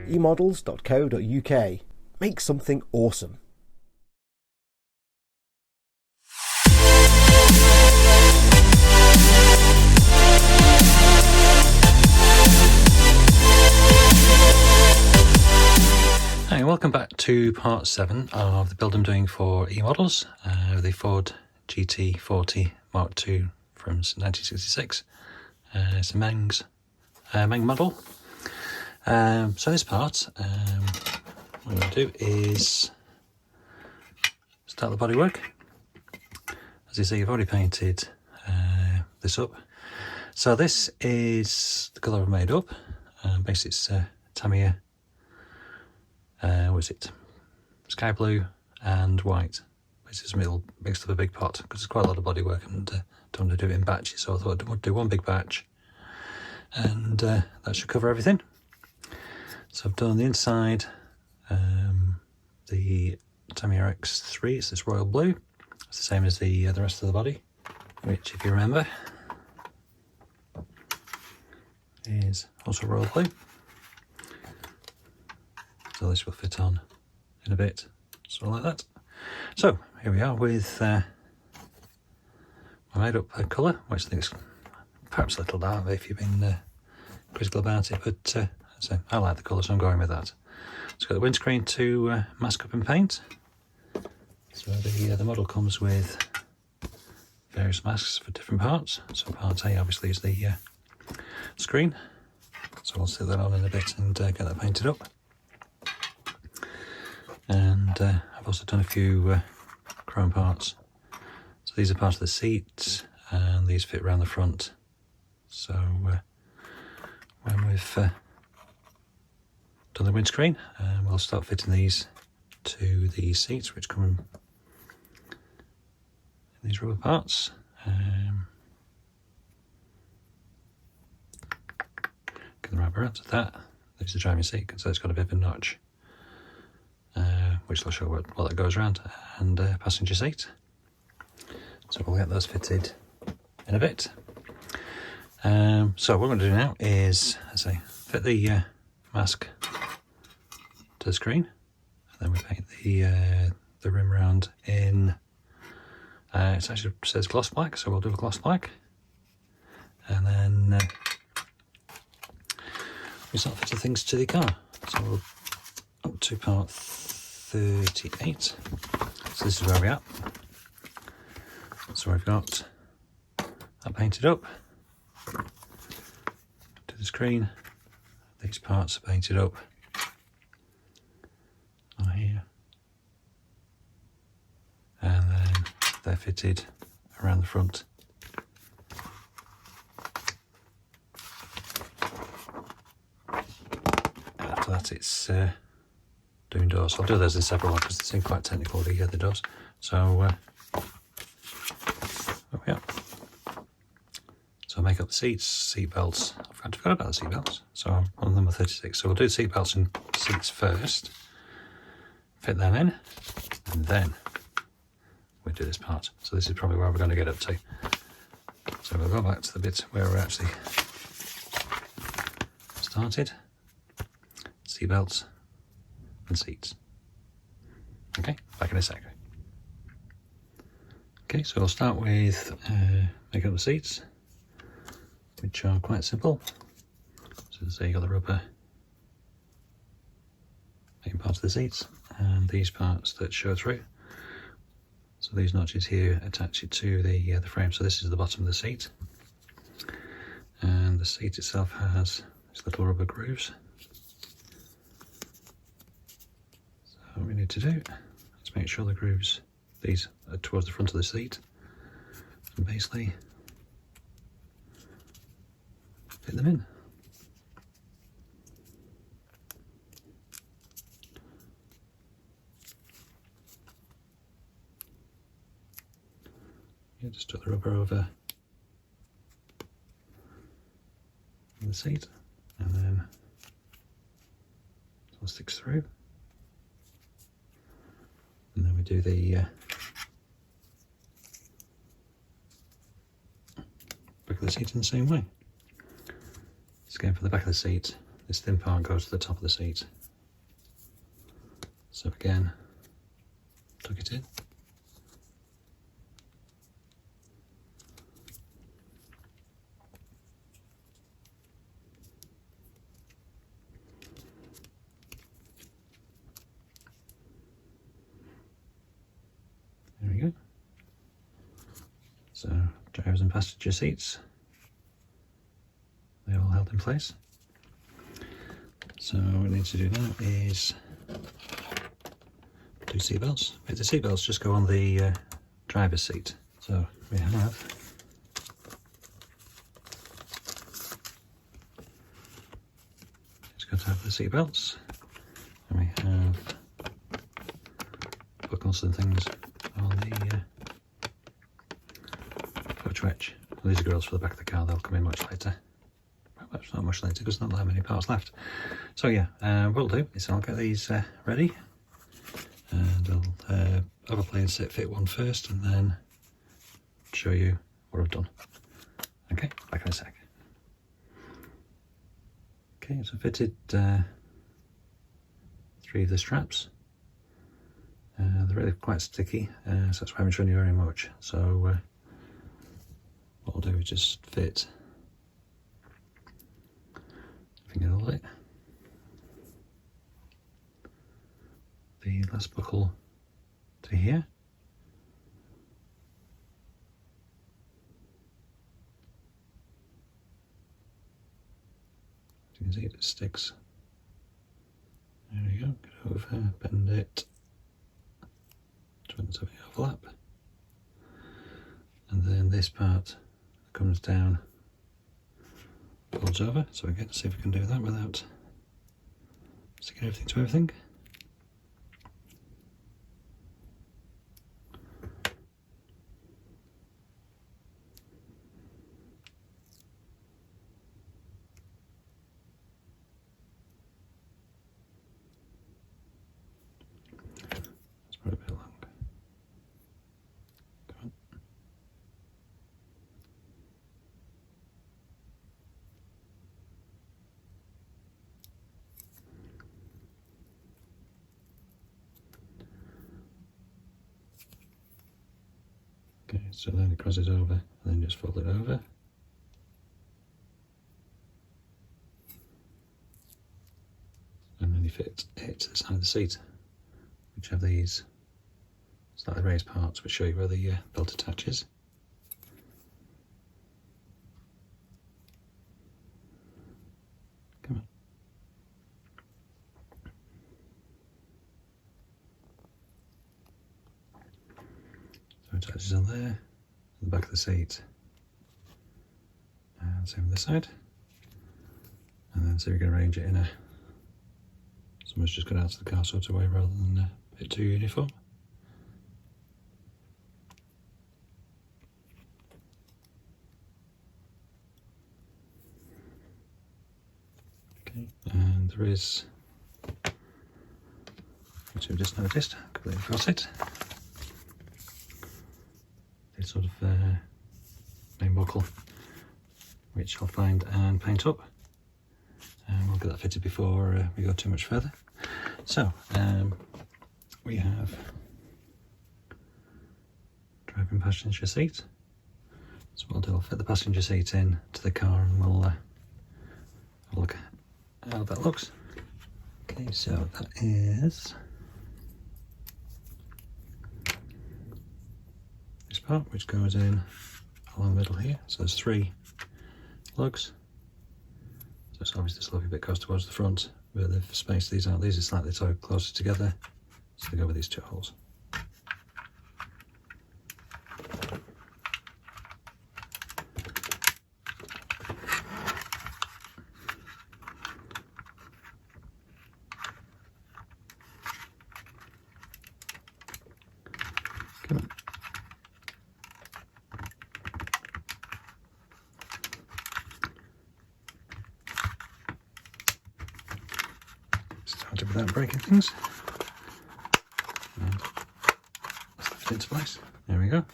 eModels.co.uk. Make something awesome. Hi, welcome back to part 7 of the build I'm doing for eModels, the Ford GT40 Mk.II from 1966. It's a Meng model. So this part, what I'm going to do is start the bodywork. As you see, I've already painted this up. So this is the colour I've made up. Basically it's Tamiya, what is it? Sky blue and white. It's mixed up a big pot because it's quite a lot of bodywork and don't want to do it in batches. So I thought I'd do one big batch and that should cover everything. So I've done the inside, the Tamiya X3, it's this royal blue. It's the same as the rest of the body, which if you remember is also royal blue. So this will fit on in a bit, so like that. So here we are with my made up colour, which I think is perhaps a little dark if you've been critical about it, but so I like the colour, so I'm going with that. It's got the windscreen to mask up and paint. So the model comes with various masks for different parts. So part A obviously is the screen. So I'll stick that on in a bit and get that painted up. And I've also done a few chrome parts. So these are part of the seat and these fit around the front. So when we've done the windscreen, we'll start fitting these to the seats, which come in these rubber parts. Get the wrap around to that. There's the driving seat, so it's got a bit of a notch, which I'll show what that goes around, and passenger seat. So we'll get those fitted in a bit. So what we're going to do now is, as I say, fit the mask to the screen, and then we paint the rim round in. It actually says gloss black, so we'll do a gloss black, and then we start fitting things to the car. So we'll up to part 38. So this is where we're at. So we've got that painted up to the screen. These parts are painted up on here, and then they're fitted around the front. After that it's doing doors. I'll do those in separate ones because they seem quite technical, the doors. So there we are. So I'll make up the seat belts. I forgot about the seat belts. So I'm on number 36. So we'll do seat belts and seats first, fit them in, and then we do this part. So this is probably where we're going to get up to. So we'll go back to the bit where we actually started. Seat belts and seats. Okay, back in a sec. Okay, so I'll start with making up the seats, which are quite simple. So as you got the rubber main part of the seats, and these parts that show through. So these notches here attach it to the frame. So this is the bottom of the seat, and the seat itself has these little rubber grooves. So what we need to do is make sure the grooves, these are towards the front of the seat, and basically fit them in. You just put the rubber over the seat, and then it all sticks through. And then we do the back of the seat in the same way. So again, for the back of the seat, this thin part goes to the top of the seat. So again, tuck it in. There we go. So drivers and passenger seats, they all held in place. So what we need to do now is do seatbelts. The seatbelts just go on the driver's seat. So we have just got to have the seatbelts, and we have buckles and things on the coach wedge. These are grills for the back of the car, they'll come in much later. Well, not much later because there's not that many parts left. So yeah, what I'll do is I'll get these ready, and I'll have a play and fit one first, and then show you what I've done. Okay, back in a sec. Okay, so I fitted 3 of the straps. They're really quite sticky, so that's why I haven't shown you very much. So what I'll do is just fit finger all it. The last buckle to here. As you can see, it sticks. There we go. Get over, bend it. So we overlap. And then this part comes down, folds over. So again, see if we can do that without sticking everything to everything. It's probably a bit long. Come on. Okay, so then it crosses over, and then just fold it over. And then you fit it to the side of the seat, which have these slightly raised parts which show you where the belt attaches. Come on. So it attaches on there, the back of the seat, and same on this side. And then so we can arrange it in a, someone's just got out of the car sort of way rather than a bit too uniform. Okay, and there is, which I've just noticed, completely forgot it, this sort of main buckle, which I'll find and paint up, and we'll get that fitted before we go too much further. So we have driver and passenger seat. So what I'll do, I'll fit the passenger seat in to the car, and we'll have a look at how that looks. Okay, so that is this part, which goes in along the middle here. So there's 3 lugs. So it's obviously this lovely bit goes towards the front, where they've spaced these out. These are slightly closer together, so they go with these 2 holes. Come on. Started without breaking things. And let's lift it into place. There we go.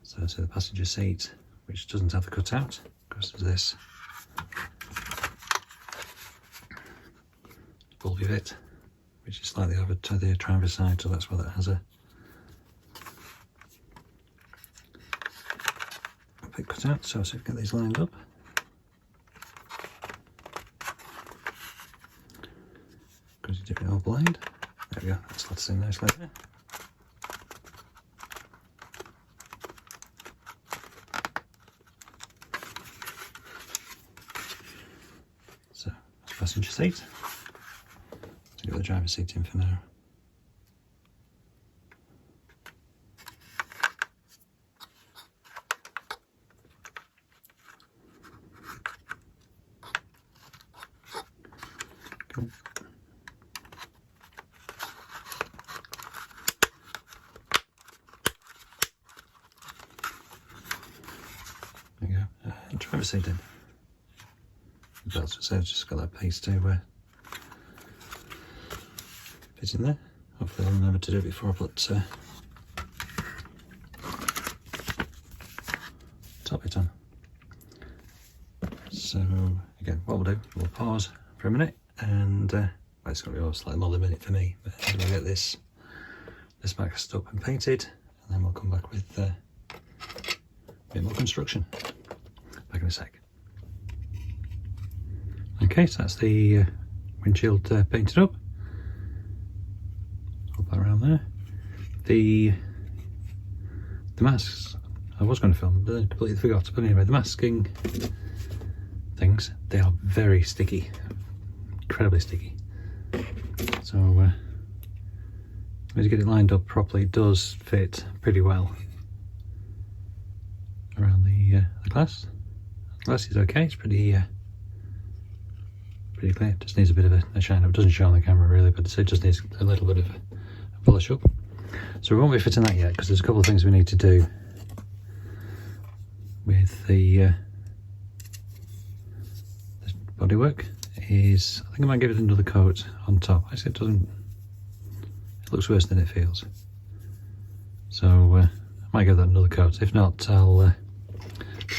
So the passenger seat, which doesn't have the cutout, goes to this bulby bit, which is slightly over to the driver's side, so that's why that has a bit cut out. So get these lined up. Because you do it all blind. There we go, that slots in nicely there. So that's passenger seat. Let's get the driver's seat in for now. Cool. There you go. Driver's seat in. That's so just got that piece to fit in there. Hopefully I'll remember to do it before I put top bit on. So again, what we'll do, we'll pause for a minute, and well, it's going to be slightly more than a minute for me, but we'll get this maxed up and painted, and then we'll come back with a bit more construction. Back in a sec. Okay, so that's the windshield painted up. Hold that around there. The masks, I was going to film, but I completely forgot. But anyway, the masking things, they are very sticky, incredibly sticky. So as you get it lined up properly, it does fit pretty well around the glass. The glass is okay, it's pretty clear. Just needs a bit of a shine up. It doesn't show on the camera really, but it just needs a little bit of a polish up. So we won't be fitting that yet because there's a couple of things we need to do with the bodywork. I think I might give it another coat on top. Actually, it looks worse than it feels. So I might give that another coat. If not, I'll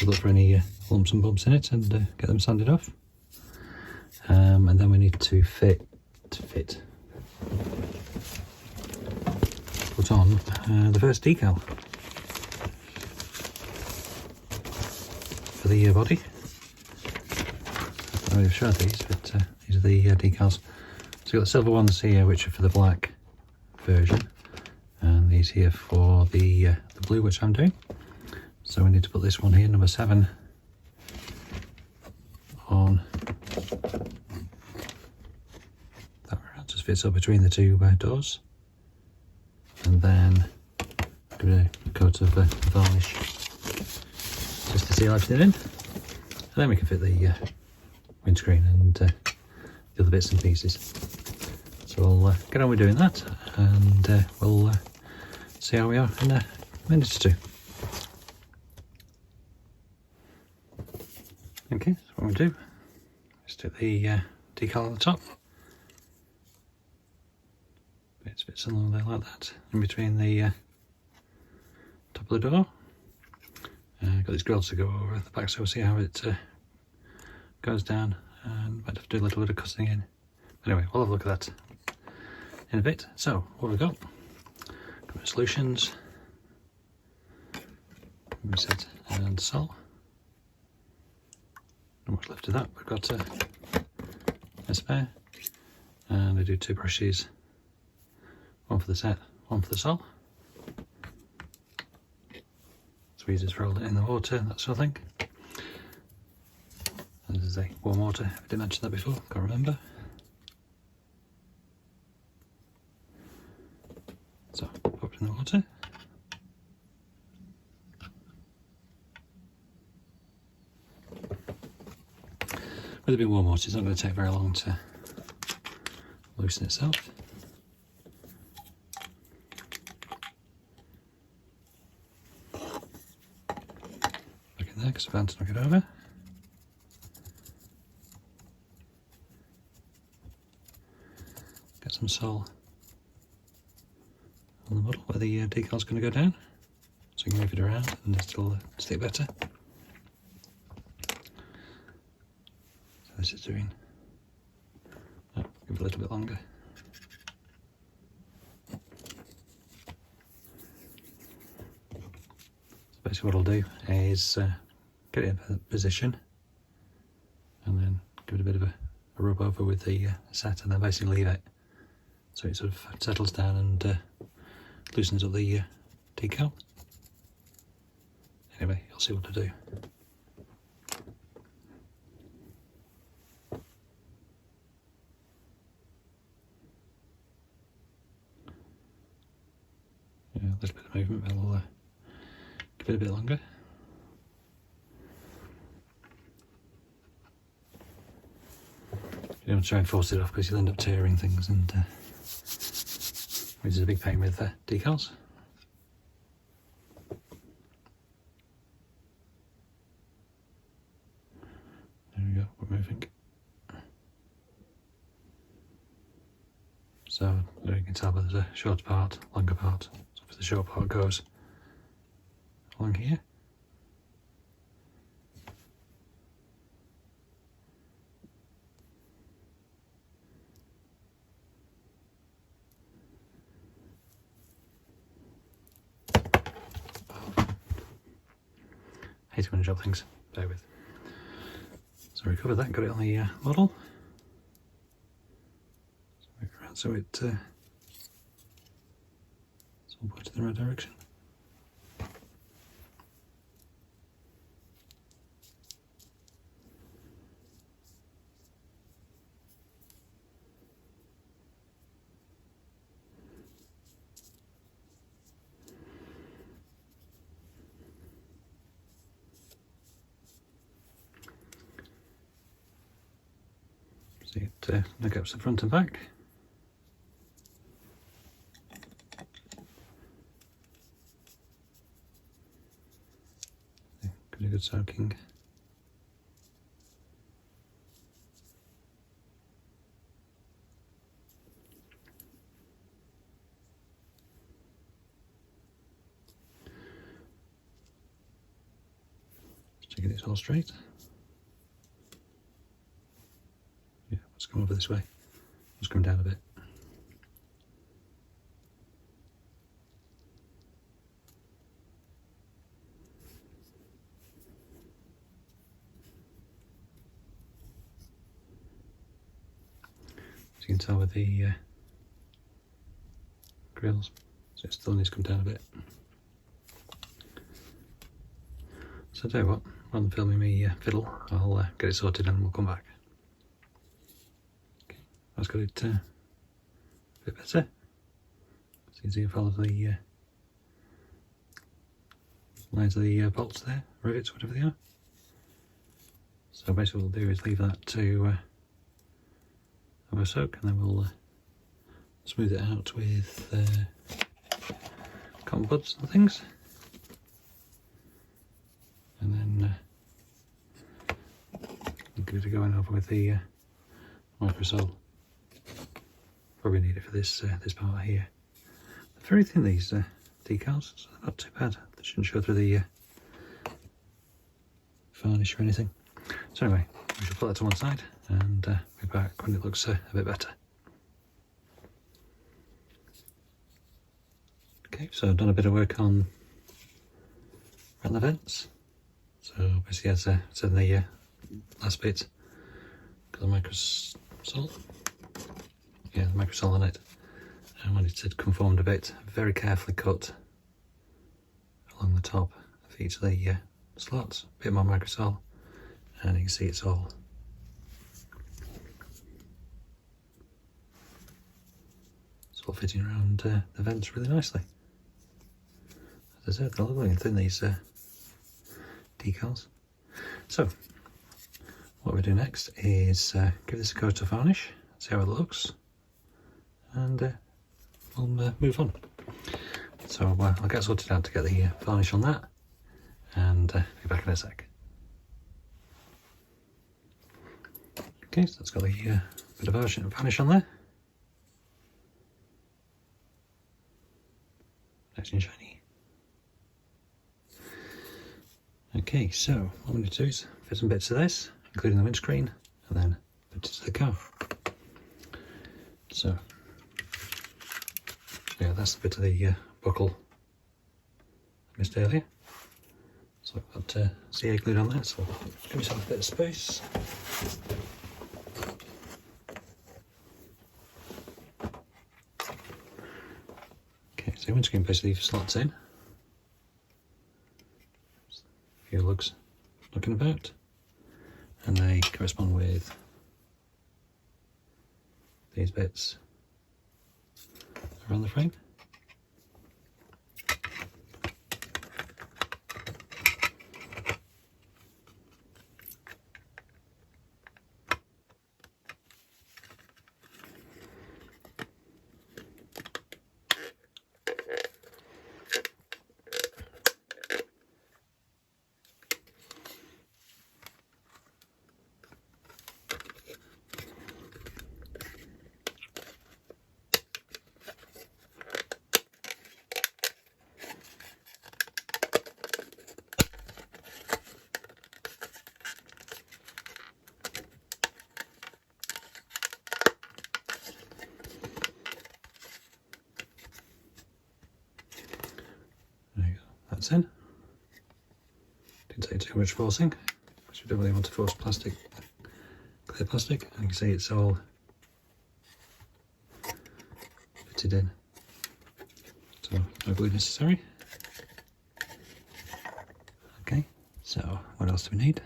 look for any lumps and bumps in it and get them sanded off. And then we need to put on the first decal for the body. I don't know if I've showed these, but these are the decals. So you've got the silver ones here, which are for the black version, and these here for the blue, which I'm doing. So we need to put this one here, number 7, on. That just fits up between the two doors, and then give it a coat of varnish just to seal everything in, and then we can fit the windscreen and the other bits and pieces. So we'll get on with doing that, and we'll see how we are in a minute or two. Okay, so what we do is stick the decal on the top. Bits along there like that, in between the top of the door. Got these grills to go over the back, so we'll see how it goes down, and might have to do a little bit of cutting in. Anyway, we'll have a look at that in a bit. So, what have we got? Got solutions, reset and sol. Not much left of that. We've got a spare, and I do 2 brushes, one for the set, one for the sol. Tweezers rolled it in the water, that sort of thing. And there's a warm water, I didn't mention that before, can't remember. So, pop it in the water. With it being warm water, it's not going to take very long to loosen itself. Back in there because I'm bound to knock it over. Get some sol on the model where the decal's going to go down, so you can move it around and it'll stick better. this is doing. Oh, give it a little bit longer. So basically what I'll do is get it in position and then give it a bit of a rub over with the set, and then basically leave it so it sort of settles down and loosens up the decal. Anyway, you'll see what to do. Yeah, a little bit of movement, but I'll give it a bit longer. You don't try and force it off because you'll end up tearing things, and which is a big pain with decals. There we go, we're moving. So you can tell there's a short part, longer part. So if the short part goes along here. Hate when I drop things, bear with. So I recovered that, got it on the model. So move it around so it's all pointed in the right direction. See it look up the front and back. Pretty good soaking. Just to get it all straight. Yeah, let's come over this way. Let's come down a bit. As you can tell with the grills, so it still needs to come down a bit. So I'll tell you what, rather than filming me fiddle, I'll get it sorted and we'll come back. Okay, I've got it a bit better. So you can see if all of the lines of the bolts there, rivets, whatever they are. So basically what we'll do is leave that to have a soak, and then we'll smooth it out with cotton buds and things. And then give it a going over with the microsol. Probably need it for this this part here. They're very thin, these decals, so they're not too bad. They shouldn't show through the varnish or anything. So anyway, we shall put that to one side and be back when it looks a bit better. Okay, so I've done a bit of work on the vents. So basically, as I said in the last bit, got the microsol. Yeah, the microsol on it. And when it had conformed a bit, very carefully cut along the top of each of the slots, a bit more microsol, and you can see it's all fitting around the vents really nicely. As I said, they're lovely and thin, these decals. So what we do next is give this a coat of varnish, see how it looks, and we'll move on. So I'll get sorted out to get the varnish on that, and be back in a sec. Okay, so that's got the bit of varnish on there. Nice and shiny. Okay, so what I'm going to do is fit some bits of this, including the windscreen and then fit it to the car. So yeah, that's the bit of the buckle I missed earlier. So I've got CA glued on there, so give myself a bit of space. Okay, so windscreen basically slots in. A few lugs looking about, and they correspond with these bits around the frame. There you go, that's in. Didn't take too much forcing, because we don't really want to force plastic, clear plastic. And you can see it's all fitted in, so no glue necessary. Okay, so what else do we need?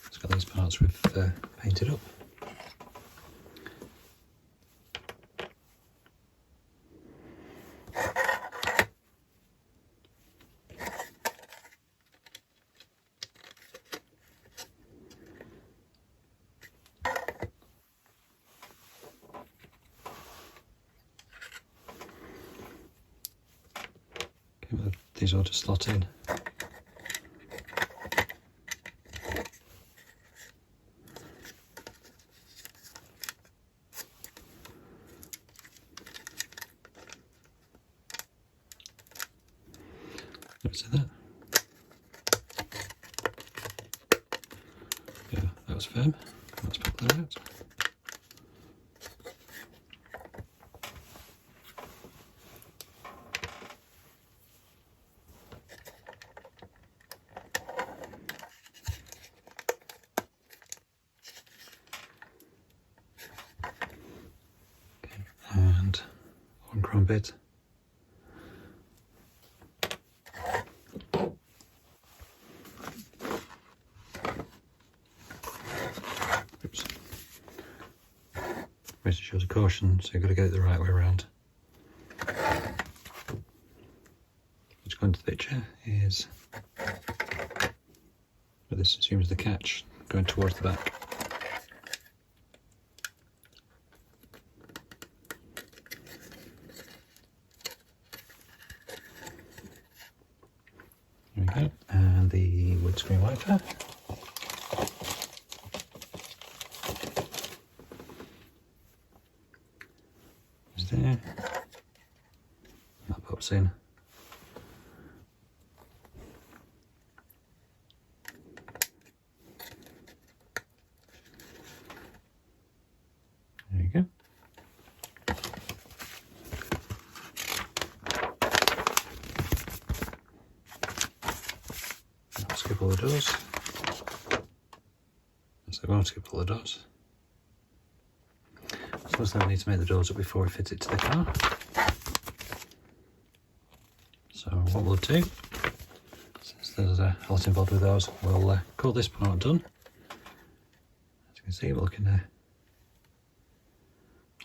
It's got these parts we've painted up. These all just slot in. Let's see that. Yeah, that was firm. Let's pop that out. And one chrome bit. Oops. Basically shows a caution, so you've got to get it the right way around. What's going to the picture is, but this assumes the catch going towards the back. There we go, and the windscreen wiper. Is there. That pops in. There you go. I'll skip all the doors. So I won't skip all the doors. I suppose now we need to make the doors up before we fit it to the car. So what we'll do, since there's a lot involved with those, we'll call this part done. As you can see, we're looking a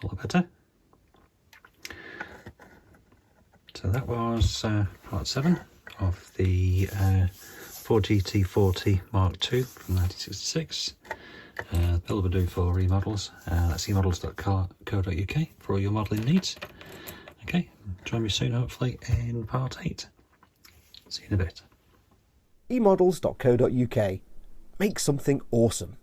lot better. So that was part 7 of the Ford GT40 Mk.II from 1966. The build we're doing for eModels. That's eModels.co.uk for all your modelling needs. Okay, join me soon, hopefully, in part 8. See you in a bit. eModels.co.uk. Make something awesome.